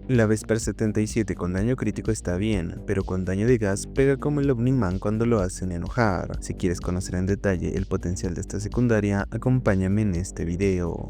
La Vesper 77 con daño crítico está bien, pero con daño de gas pega como el Omniman cuando lo hacen enojar. Si quieres conocer en detalle el potencial de esta secundaria, acompáñame en este video.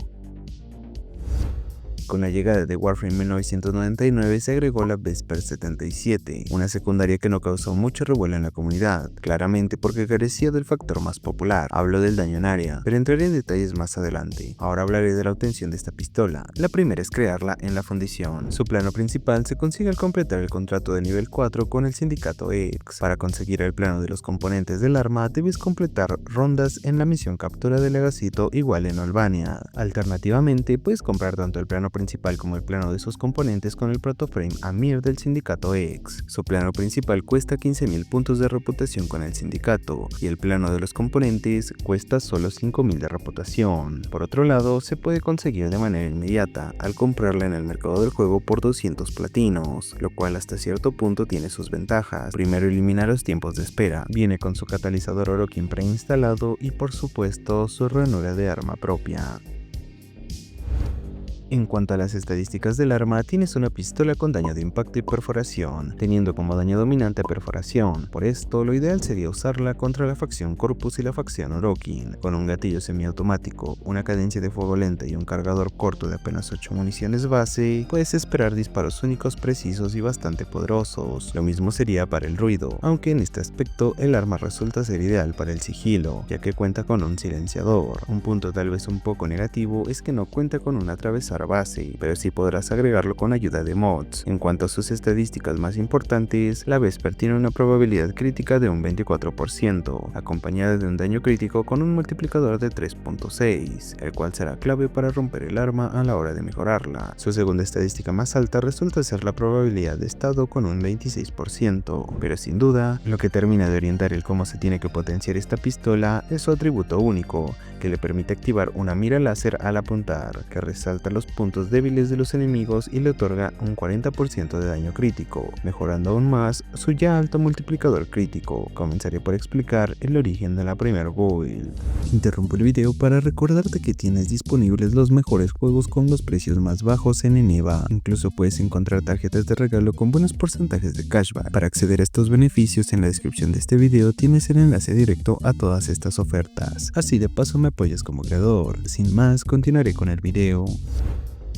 Con la llegada de Warframe 1999 se agregó la Vesper 77, una secundaria que no causó mucho revuelo en la comunidad, claramente porque carecía del factor más popular, hablo del daño en área, pero entraré en detalles más adelante. Ahora hablaré de la obtención de esta pistola. La primera es crearla en la fundición. Su plano principal se consigue al completar el contrato de nivel 4 con el Sindicato X. Para conseguir el plano de los componentes del arma debes completar rondas en la misión captura del Legacito igual en Albania. Alternativamente puedes comprar tanto el plano principal como el plano de sus componentes con el protoframe Amir del Sindicato X. Su plano principal cuesta 15.000 puntos de reputación con el sindicato y el plano de los componentes cuesta solo 5.000 de reputación. Por otro lado, se puede conseguir de manera inmediata al comprarla en el mercado del juego por 200 platinos, lo cual hasta cierto punto tiene sus ventajas. Primero, elimina los tiempos de espera, viene con su catalizador Orokin preinstalado y por supuesto su ranura de arma propia. En cuanto a las estadísticas del arma, tienes una pistola con daño de impacto y perforación, teniendo como daño dominante a perforación. Por esto, lo ideal sería usarla contra la facción Corpus y la facción Orokin. Con un gatillo semiautomático, una cadencia de fuego lenta y un cargador corto de apenas 8 municiones base, puedes esperar disparos únicos precisos y bastante poderosos. Lo mismo sería para el ruido, aunque en este aspecto el arma resulta ser ideal para el sigilo, ya que cuenta con un silenciador. Un punto tal vez un poco negativo es que no cuenta con un atravesar base, pero sí podrás agregarlo con ayuda de mods. En cuanto a sus estadísticas más importantes, la Vesper tiene una probabilidad crítica de un 24%, acompañada de un daño crítico con un multiplicador de 3.6, el cual será clave para romper el arma a la hora de mejorarla. Su segunda estadística más alta resulta ser la probabilidad de estado con un 26%, pero sin duda, lo que termina de orientar el cómo se tiene que potenciar esta pistola es su atributo único, que le permite activar una mira láser al apuntar, que resalta los puntos débiles de los enemigos y le otorga un 40% de daño crítico, mejorando aún más su ya alto multiplicador crítico. Comenzaré por explicar el origen de la primera build. Interrumpo el video para recordarte que tienes disponibles los mejores juegos con los precios más bajos en Eneba. Incluso puedes encontrar tarjetas de regalo con buenos porcentajes de cashback. Para acceder a estos beneficios, en la descripción de este video tienes el enlace directo a todas estas ofertas. Así de paso me apoyas como creador. Sin más, continuaré con el video.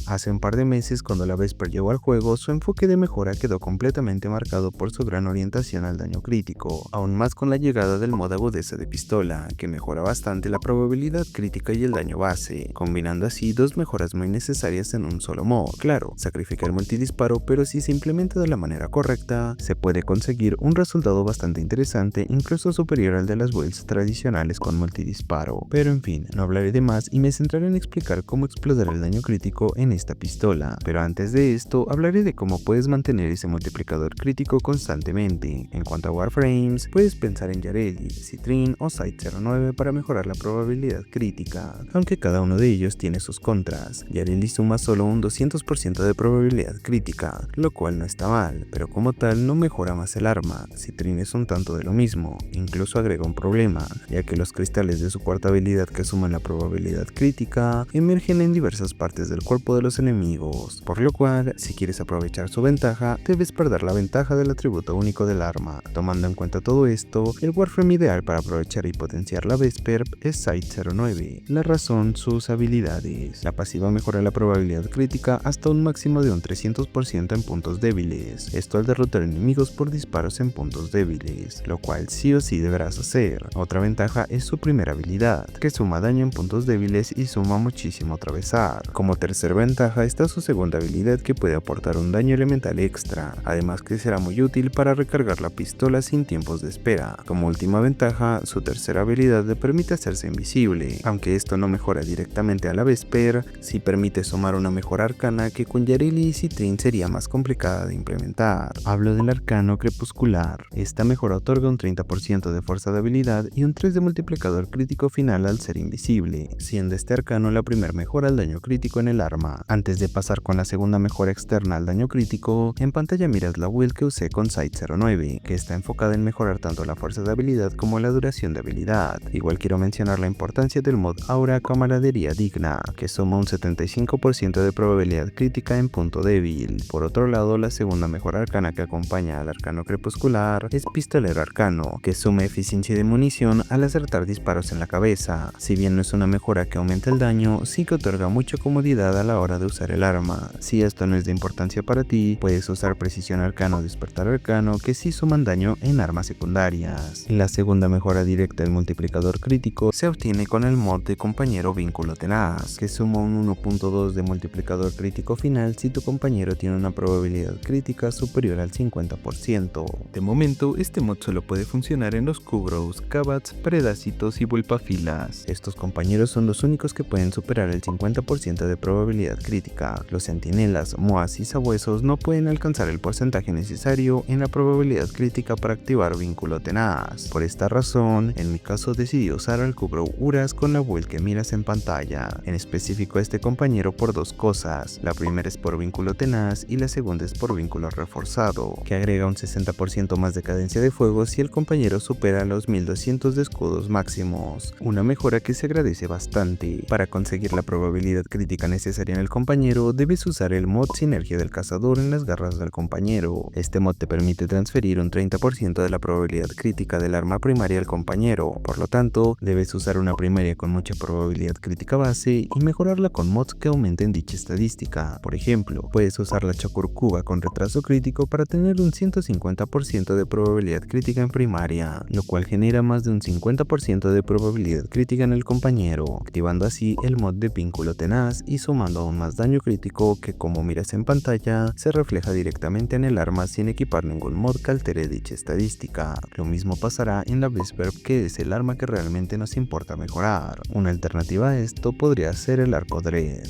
Hace un par de meses, cuando la Vesper llegó al juego, su enfoque de mejora quedó completamente marcado por su gran orientación al daño crítico, aún más con la llegada del mod agudeza de pistola, que mejora bastante la probabilidad crítica y el daño base, combinando así dos mejoras muy necesarias en un solo mod. Claro, sacrifica el multidisparo, pero si se implementa de la manera correcta, se puede conseguir un resultado bastante interesante, incluso superior al de las builds tradicionales con multidisparo. Pero en fin, no hablaré de más y me centraré en explicar cómo explotar el daño crítico en esta pistola, pero antes de esto hablaré de cómo puedes mantener ese multiplicador crítico constantemente. En cuanto a Warframes, puedes pensar en Yareli, Citrin o Site09 para mejorar la probabilidad crítica, aunque cada uno de ellos tiene sus contras. Yareli suma solo un 200% de probabilidad crítica, lo cual no está mal, pero como tal no mejora más el arma. Citrin es un tanto de lo mismo, incluso agrega un problema, ya que los cristales de su cuarta habilidad que suman la probabilidad crítica emergen en diversas partes del cuerpo de los enemigos, por lo cual, si quieres aprovechar su ventaja, debes perder la ventaja del atributo único del arma. Tomando en cuenta todo esto, el Warframe ideal para aprovechar y potenciar la Vesper es Site09. La razón, sus habilidades. La pasiva mejora la probabilidad crítica hasta un máximo de un 300% en puntos débiles, esto al derrotar enemigos por disparos en puntos débiles, lo cual sí o sí deberás hacer. Otra ventaja es su primera habilidad, que suma daño en puntos débiles y suma muchísimo atravesar. Como tercera ventaja está su segunda habilidad, que puede aportar un daño elemental extra, además que será muy útil para recargar la pistola sin tiempos de espera. Como última ventaja, su tercera habilidad le permite hacerse invisible, aunque esto no mejora directamente a la Vesper, sí permite sumar una mejora arcana que con Yareli y Citrin sería más complicada de implementar. Hablo del arcano crepuscular. Esta mejora otorga un 30% de fuerza de habilidad y un 3 de multiplicador crítico final al ser invisible, siendo este arcano la primera mejora al daño crítico en el arma. Antes de pasar con la segunda mejora externa al daño crítico, en pantalla miras la build que usé con Site 09, que está enfocada en mejorar tanto la fuerza de habilidad como la duración de habilidad. Igual quiero mencionar la importancia del mod Aura Camaradería Digna, que suma un 75% de probabilidad crítica en punto débil. Por otro lado, la segunda mejora arcana que acompaña al arcano crepuscular es Pistolero Arcano, que suma eficiencia de munición al acertar disparos en la cabeza. Si bien no es una mejora que aumenta el daño, sí que otorga mucha comodidad a la hora de usar el arma. Si esto no es de importancia para ti, puedes usar Precisión Arcano o Despertar Arcano, que sí suman daño en armas secundarias. La segunda mejora directa del multiplicador crítico se obtiene con el mod de Compañero Vínculo Tenaz, que suma un 1.2 de multiplicador crítico final si tu compañero tiene una probabilidad crítica superior al 50%. De momento, este mod solo puede funcionar en los Kubrows, Kabats, Predacitos y Vulpafilas. Estos compañeros son los únicos que pueden superar el 50% de probabilidad crítica. Los centinelas, moas y sabuesos no pueden alcanzar el porcentaje necesario en la probabilidad crítica para activar Vínculo Tenaz. Por esta razón, en mi caso decidí usar al Kubrow Uras con la build que miras en pantalla, en específico a este compañero por dos cosas. La primera es por Vínculo Tenaz y la segunda es por Vínculo Reforzado, que agrega un 60% más de cadencia de fuego si el compañero supera los 1200 de escudos máximos, una mejora que se agradece bastante. Para conseguir la probabilidad crítica necesaria en el compañero, debes usar el mod Sinergia del Cazador en las garras del compañero. Este mod te permite transferir un 30% de la probabilidad crítica del arma primaria al compañero, por lo tanto, debes usar una primaria con mucha probabilidad crítica base y mejorarla con mods que aumenten dicha estadística. Por ejemplo, puedes usar la Chokurkuba con retraso crítico para tener un 150% de probabilidad crítica en primaria, lo cual genera más de un 50% de probabilidad crítica en el compañero, activando así el mod de Vínculo Tenaz y sumando aún más daño crítico que, como miras en pantalla, se refleja directamente en el arma sin equipar ningún mod que altere dicha estadística. Lo mismo pasará en la Vesper, que es el arma que realmente nos importa mejorar. Una alternativa a esto podría ser el Arco Dread.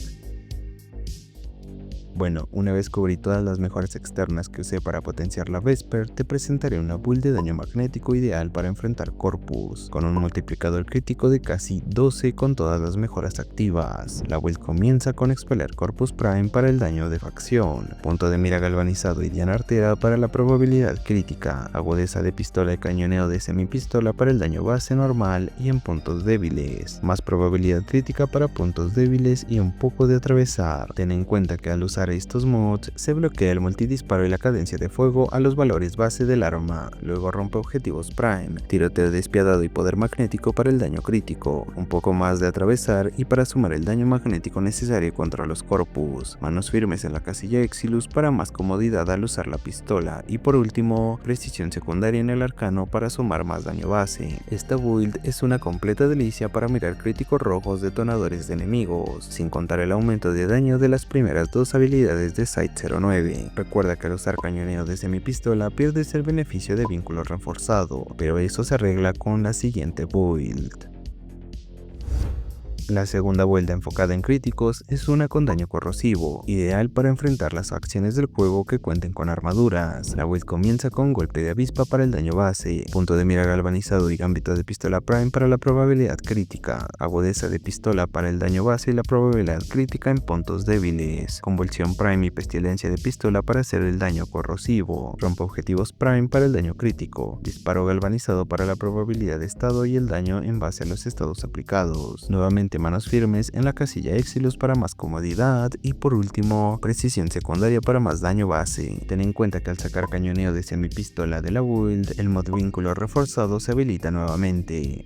Bueno, una vez cubrí todas las mejoras externas que usé para potenciar la Vesper, te presentaré una build de daño magnético ideal para enfrentar Corpus, con un multiplicador crítico de casi 12 con todas las mejoras activas. La build comienza con Expeler Corpus Prime para el daño de facción, punto de mira galvanizado y diana artera para la probabilidad crítica, agudeza de pistola y cañoneo de semipistola para el daño base normal y en puntos débiles, más probabilidad crítica para puntos débiles y un poco de atravesar. Ten en cuenta que al usar estos mods se bloquea el multidisparo y la cadencia de fuego a los valores base del arma, luego rompe objetivos Prime, tiroteo despiadado y poder magnético para el daño crítico, un poco más de atravesar y para sumar el daño magnético necesario contra los Corpus, manos firmes en la casilla Exilus para más comodidad al usar la pistola y por último, precisión secundaria en el arcano para sumar más daño base. Esta build es una completa delicia para mirar críticos rojos detonadores de enemigos, sin contar el aumento de daño de las primeras dos habilidades de Site 09. Recuerda que al usar cañoneo de semipistola pierdes el beneficio de Vínculo Reforzado, pero eso se arregla con la siguiente build. La segunda vuelta enfocada en críticos es una con daño corrosivo, ideal para enfrentar las acciones del juego que cuenten con armaduras. La build comienza con golpe de avispa para el daño base, punto de mira galvanizado y gambito de pistola prime para la probabilidad crítica, agudeza de pistola para el daño base y la probabilidad crítica en puntos débiles, convulsión prime y pestilencia de pistola para hacer el daño corrosivo, rompe objetivos prime para el daño crítico, disparo galvanizado para la probabilidad de estado y el daño en base a los estados aplicados. Nuevamente manos firmes en la casilla Exilus para más comodidad y por último precisión secundaria para más daño base. Ten en cuenta que al sacar cañoneo de semipistola de la build, el mod Vínculo Reforzado se habilita nuevamente.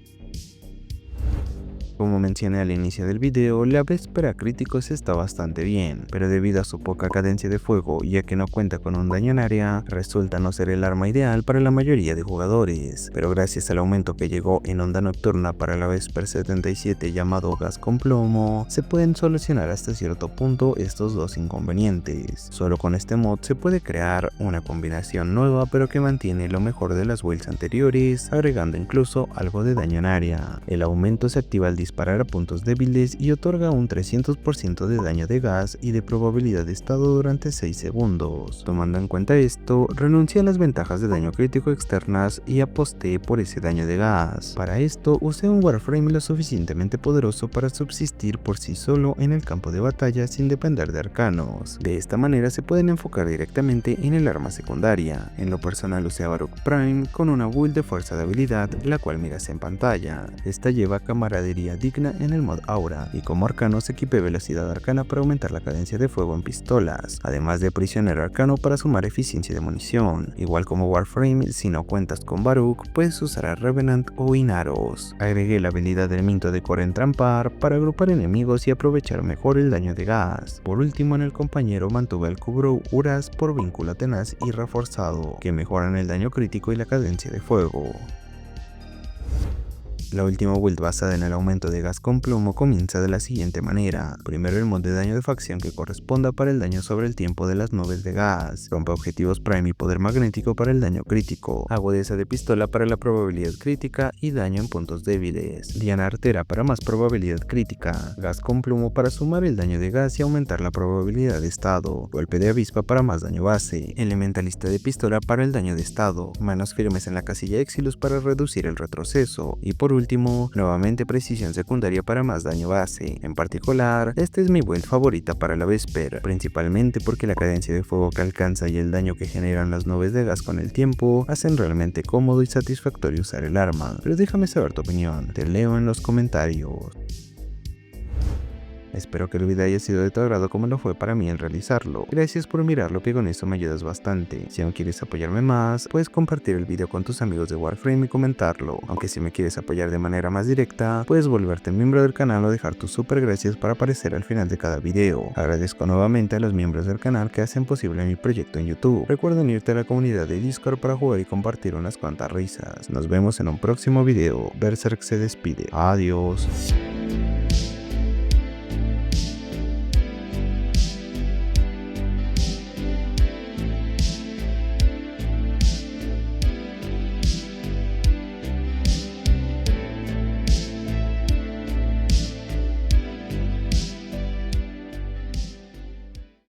Como mencioné al inicio del video, la Vesper a críticos está bastante bien, pero debido a su poca cadencia de fuego y a que no cuenta con un daño en área, resulta no ser el arma ideal para la mayoría de jugadores, pero gracias al aumento que llegó en onda nocturna para la Vesper 77 llamado gas con plomo, se pueden solucionar hasta cierto punto estos dos inconvenientes. Solo con este mod se puede crear una combinación nueva pero que mantiene lo mejor de las builds anteriores, agregando incluso algo de daño en área. El aumento se activa al disparar a puntos débiles y otorga un 300% de daño de gas y de probabilidad de estado durante 6 segundos. Tomando en cuenta esto, renuncié a las ventajas de daño crítico externas y aposté por ese daño de gas. Para esto usé un Warframe lo suficientemente poderoso para subsistir por sí solo en el campo de batalla sin depender de arcanos. De esta manera se pueden enfocar directamente en el arma secundaria. En lo personal usé a Varuk Prime con una build de fuerza de habilidad, la cual miras en pantalla. Esta lleva camaradería digna en el mod Aura, y como arcanos equipé velocidad arcana para aumentar la cadencia de fuego en pistolas, además de prisionero arcano para sumar eficiencia de munición. Igual como Warframe, si no cuentas con Varuk, puedes usar a Revenant o Inaros. Agregué la habilidad del Minto de Core Entrampar para agrupar enemigos y aprovechar mejor el daño de gas. Por último, en el compañero mantuve el Kubrow Uras por vínculo tenaz y reforzado, que mejoran el daño crítico y la cadencia de fuego. La última build basada en el aumento de gas con plomo comienza de la siguiente manera. Primero el mod de daño de facción que corresponda para el daño sobre el tiempo de las nubes de gas. Rompe objetivos prime y poder magnético para el daño crítico. Agudeza de pistola para la probabilidad crítica y daño en puntos débiles. Diana artera para más probabilidad crítica. Gas con plomo para sumar el daño de gas y aumentar la probabilidad de estado. Golpe de avispa para más daño base. Elementalista de pistola para el daño de estado. Manos firmes en la casilla Exilus para reducir el retroceso. Y por último, nuevamente precisión secundaria para más daño base. En particular, esta es mi build favorita para la Vesper, principalmente porque la cadencia de fuego que alcanza y el daño que generan las nubes de gas con el tiempo hacen realmente cómodo y satisfactorio usar el arma. Pero déjame saber tu opinión, te leo en los comentarios. Espero que el video haya sido de tu agrado como lo fue para mí el realizarlo. Gracias por mirarlo, que con eso me ayudas bastante. Si aún quieres apoyarme más, puedes compartir el video con tus amigos de Warframe y comentarlo. Aunque si me quieres apoyar de manera más directa, puedes volverte miembro del canal o dejar tus super gracias para aparecer al final de cada video. Agradezco nuevamente a los miembros del canal que hacen posible mi proyecto en YouTube. Recuerda unirte a la comunidad de Discord para jugar y compartir unas cuantas risas. Nos vemos en un próximo video. Berserk se despide. Adiós.